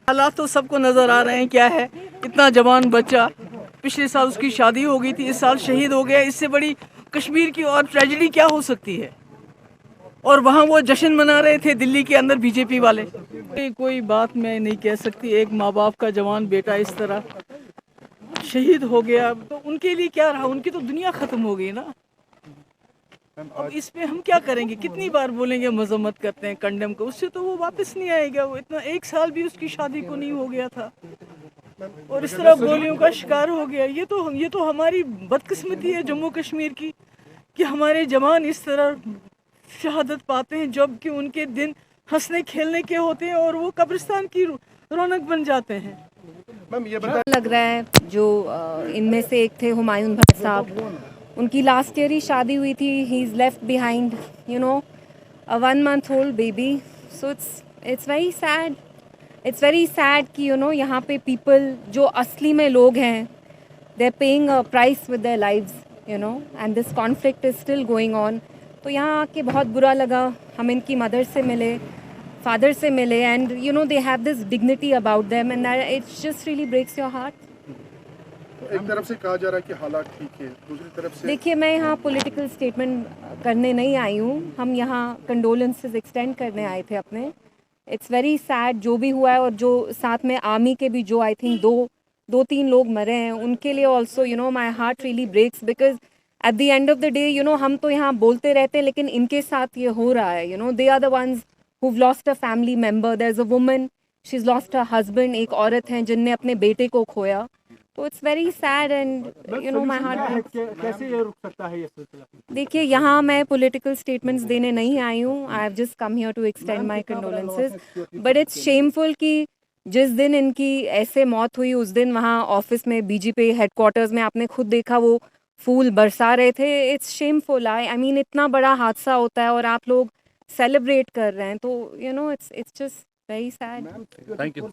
हालात तो सबको नजर आ रहे हैं क्या है। इतना जवान बच्चा, पिछले साल उसकी शादी हो गई थी, इस साल शहीद हो गया। इससे बड़ी कश्मीर की और ट्रेजेडी क्या हो सकती है। और वहाँ वो जश्न मना रहे थे दिल्ली के अंदर बीजेपी वाले। कोई बात मैं नहीं कह सकती। एक माँ बाप का जवान बेटा इस तरह शहीद हो गया तो उनके लिए क्या रहा, उनकी तो दुनिया खत्म हो गई ना। अब इस पे हम क्या करेंगे, कितनी बार बोलेंगे, मजम्मत करते हैं, कंडेम को, उससे तो वो वापस नहीं आएगा। वो इतना 1 साल भी उसकी शादी को नहीं हो गया था और इस तरह गोलियों का शिकार हो गया। ये तो हमारी बदकिस्मती है जम्मू कश्मीर की कि हमारे जवान इस तरह शहादत पाते हैं जबकि उनके दिन हंसने खेलने के होते हैं और वो कब्रिस्तान की रौनक बन जाते हैं। लग रहा है जो इनमें से एक थे हुमायूं भट्ट साहब, उनकी लास्ट ईयर ही शादी हुई थी। He is left behind a 1 month old baby. So it's very sad. It's very sad कि यहाँ पे पीपल जो असली में लोग हैं, they are paying a price with their lives, and this conflict is still going on. तो यहाँ आके बहुत बुरा लगा। हम इनकी मदर से मिले, फादर से मिले, and they have this dignity about them, and it's just really breaks your heart. एक तरफ से कहा जा रहा है कि हालात ठीक है, दूसरी तरफ से देखिए, मैं यहाँ पॉलिटिकल स्टेटमेंट करने नहीं आई हूँ। हम यहाँ कंडोलेंसेस एक्सटेंड करने आए थे अपने। इट्स वेरी सैड जो भी हुआ है, और जो साथ में आर्मी के भी जो आई थिंक दो तीन लोग मरे हैं, उनके लिए also my heart really breaks, because at the end of the day हम तो यहाँ बोलते रहते हैं, लेकिन इनके साथ ये हो रहा है। They are the ones who've lost a family member. There's a woman, she's lost her husband. एक औरत है जिनने अपने बेटे को खोया। तो it's very sad and my heart. कैसे ये रुक सकता है ये सिलसिला? देखिए, यहाँ मैं पॉलिटिकल स्टेटमेंट्स देने नहीं आई हूँ। I have just come here to extend my condolences, but it's shameful कि जिस दिन इनकी ऐसे मौत हुई उस दिन वहाँ ऑफिस में, बीजेपी हेडक्वार्टर्स में, आपने खुद देखा वो फूल बरसा रहे थे। It's shameful. आई मीन इतना बड़ा हादसा होता है और आप लोग सेलिब्रेट कर रहे हैं, तो it's just very sad. Thank you.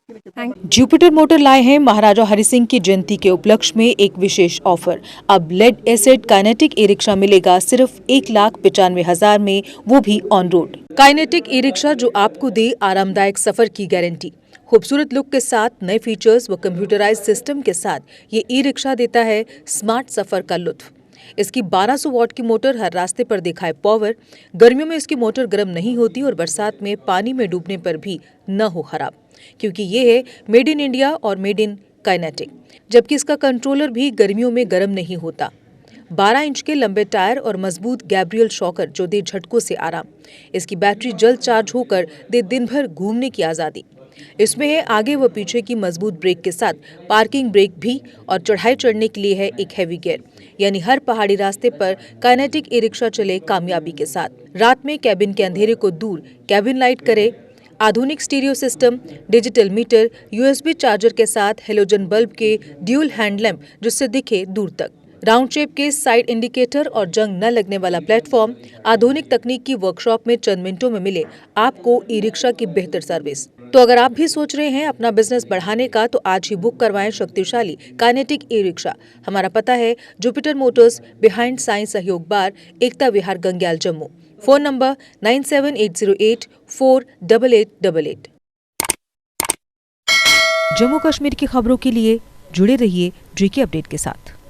Jupiter motor लाए हैं महाराजा हरि सिंह की जयंती के उपलक्ष्य में एक विशेष ऑफर। अब lead acid Kinetic e rickshaw मिलेगा सिर्फ 1,95,000 में, वो भी on road. Kinetic e rickshaw जो आपको दे आरामदायक सफर की गारंटी। खूबसूरत लुक के साथ, नए फीचर्स व कंप्यूटराइज्ड सिस्टम के साथ ये ई रिक्शा देता है स्मार्ट सफर का लुत्फ। इसकी 1200 वॉट की मोटर हर रास्ते पर दिखाए पावर। गर्मियों में इसकी मोटर गर्म नहीं होती और बरसात में पानी में डूबने पर भी न हो खराब, क्योंकि ये है मेड इन इंडिया और मेड इन काइनेटिक। जबकि इसका कंट्रोलर भी गर्मियों में गर्म नहीं होता। 12 इंच के लंबे टायर और मजबूत गैब्रियल शॉकर जो दे झटकों से आराम। इसकी बैटरी जल्द चार्ज होकर दे दिन भर घूमने की आज़ादी। इसमें है आगे व पीछे की मजबूत ब्रेक के साथ पार्किंग ब्रेक भी, और चढ़ाई चढ़ने के लिए है एक हैवी गियर, यानी हर पहाड़ी रास्ते पर काइनेटिक ई रिक्शा चले कामयाबी के साथ। रात में कैबिन के अंधेरे को दूर कैबिन लाइट करे। आधुनिक stereo system, digital meter, USB charger के साथ हेलोजन बल्ब के ड्यूल हैंड लैंप जिससे दिखे दूर तक। राउंड शेप के साइड इंडिकेटर और जंग न लगने वाला प्लेटफॉर्म। आधुनिक तकनीक की वर्कशॉप में चंद मिनटों में मिले आपको ई रिक्शा की बेहतर सर्विस। तो अगर आप भी सोच रहे हैं अपना बिजनेस बढ़ाने का, तो आज ही बुक करवाएं शक्तिशाली काइनेटिक ई रिक्शा। हमारा पता है जुपिटर मोटर्स, बिहाइंड साइंस सहयोग बार, एकता विहार, गंग्याल, जम्मू। Phone number 9780848888। जम्मू कश्मीर की खबरों के लिए जुड़े रहिए जीके अपडेट के साथ।